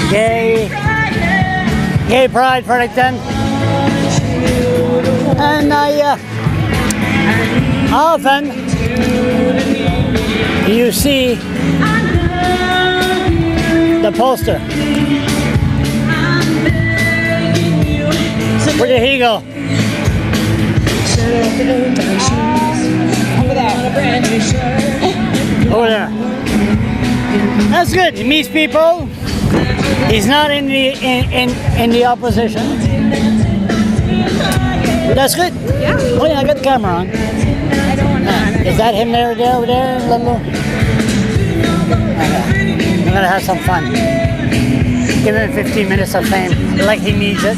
Gay Pride, Fredericton. And often you see the poster. Where did he go? Over there. That's good. He meets people. He's not in the opposition. That's good. Yeah. Oh yeah, I got the camera on. I don't want to. Is that him there, over there? Okay. I'm gonna have some fun. Give him 15 minutes of fame, like he needs it.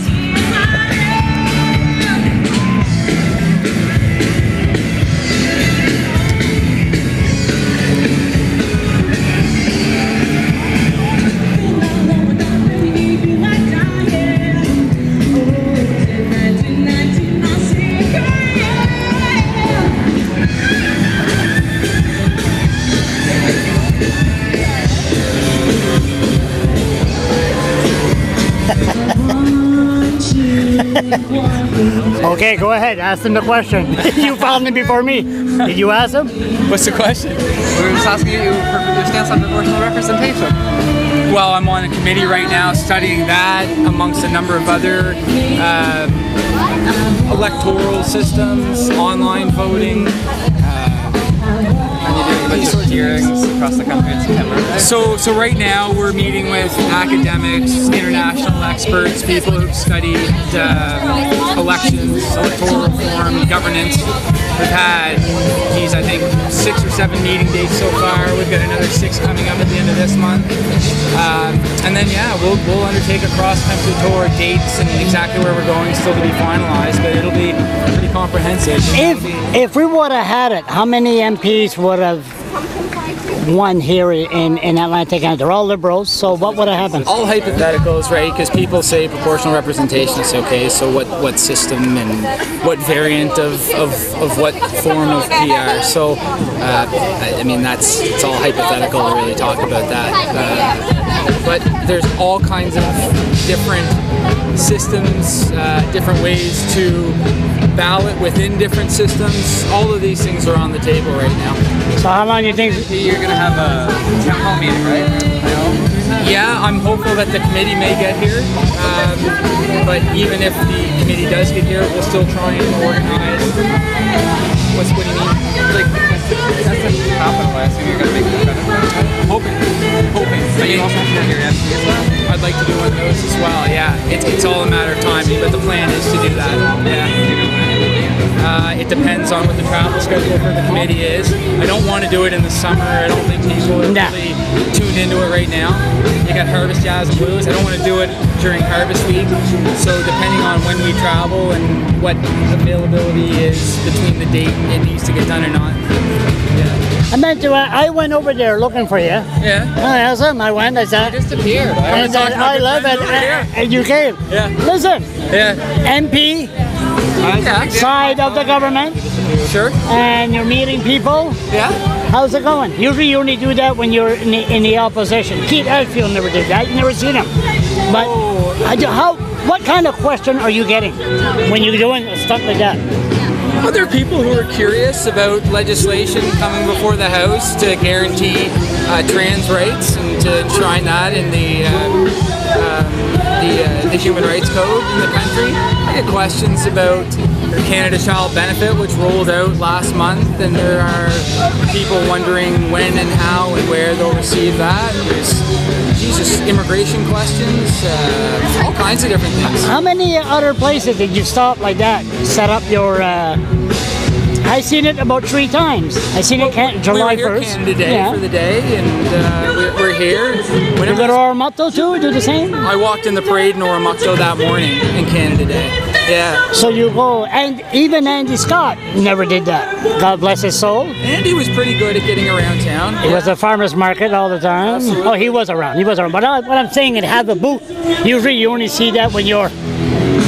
Okay, go ahead. Ask him the question. You found him before me. Did you ask him? What's the question? We were just asking you for your stance on proportional representation. Well, I'm on a committee right now studying that amongst a number of other electoral systems, online voting. And you're doing a bunch of hearings across the country in September. Right? So right now we're meeting with academics, international experts, people who've studied elections, electoral reform, governance. We've had, I think 6 or 7 meeting dates so far. We've got another 6 coming up at the end of this month. And then we'll undertake a cross-country tour. Dates and exactly where we're going still to be finalized, but it'll be pretty comprehensive. If we would have had it, how many MPs would have won here in Atlantic? And they're all Liberals, so what would have happened? All hypotheticals, right? Because people say proportional representation is okay, so what system and what variant of what form of PR? So, I mean, it's all hypothetical to really talk about that. But there's all kinds of different systems, different ways to ballot within different systems. All of these things are on the table right now. So how long do you think? You're going to have a town hall meeting, right? Yeah, I'm hopeful that the committee may get here. But even if the committee does get here, we'll still try and organize. What do you mean? Like, that's a capital, I assume you're going to make the benefit. Hoping. But you also have to get your MP as well? I'd like to do one of those as well, yeah. It's all a matter of timing, but the plan is to do that, yeah. It depends on what the travel schedule for the committee is. I don't want to do it in the summer. I don't think people are really tuned into it right now. You got Harvest Jazz and Blues. I don't want to do it during Harvest Week. So depending on when we travel and what availability is between the date it needs to get done or not. Yeah. I meant to. I went over there looking for you. Yeah. I asked him. I went. I said. You just appeared. And said, I love it. And you came. Yeah. Listen. Yeah. MP. Side of the government. Sure. And you're meeting people. Yeah. How's it going? Usually you only do that when you're in the opposition. Keith Elfield never did that. You never seen him. But what kind of question are you getting when you're doing stuff like that? Well, there are people who are curious about legislation coming before the House to guarantee trans rights and to enshrine that in the Human Rights Code in the country. I get questions about Canada Child Benefit, which rolled out last month, and there are people wondering when and how and where they'll receive that. There's immigration questions, all kinds of different things. How many other places did you stop like that? Set up your. I seen it about 3 times. I seen it July 1st. We were here Canada Day for the day, and we're here. You go to Oromocto too? Do the same? I walked in the parade in Oromocto that morning in Canada Day. Yeah. So you go, and even Andy Scott never did that. God bless his soul. Andy was pretty good at getting around town. He was at farmer's market all the time. Absolutely. Oh, he was around. But what I'm saying, it had the booth. Usually you only see that when you're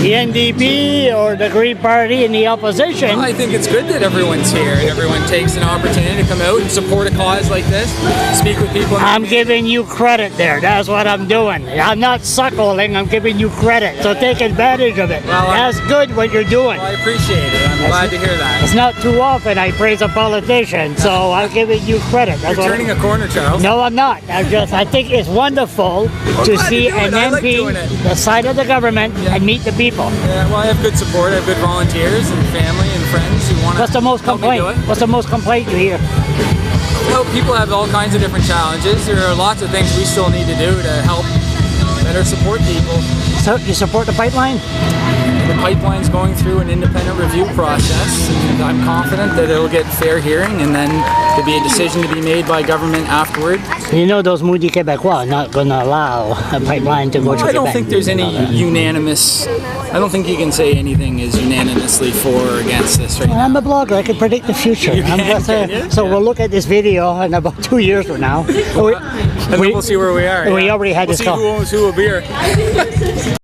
the NDP or the Green Party in the opposition. I think it's good that everyone's here and everyone takes an opportunity to come out and support a cause like this, speak with people. I'm giving you credit there. That's what I'm doing. I'm not suckling. I'm giving you credit. So take advantage of it. Well, that's good what you're doing. Well, I appreciate it. I'm glad to hear that. It's not too often I praise a politician, so I'm giving you credit. That's You're turning a corner, Charles. No, I'm not. I think it's wonderful to see an MP the side of the government and meet the people. Yeah, well, I have good support. I have good volunteers and family and friends who want to. What's the most complaint? What's the most complaint you hear? Well, people have all kinds of different challenges. There are lots of things we still need to do to help better support people. So you support the pipeline? The pipeline's going through an independent review process, and I'm confident that it'll get fair hearing, and then there'll be a decision to be made by government afterward. You know those moody Quebecois are not going to allow a pipeline to go to Quebec. I don't think there's any unanimous. I don't think you can say anything is unanimously for or against this right now. I'm a blogger. I can predict the future. So we'll look at this video in about 2 years from now. And then we'll see where we are. We already had this call. We'll see who will be here.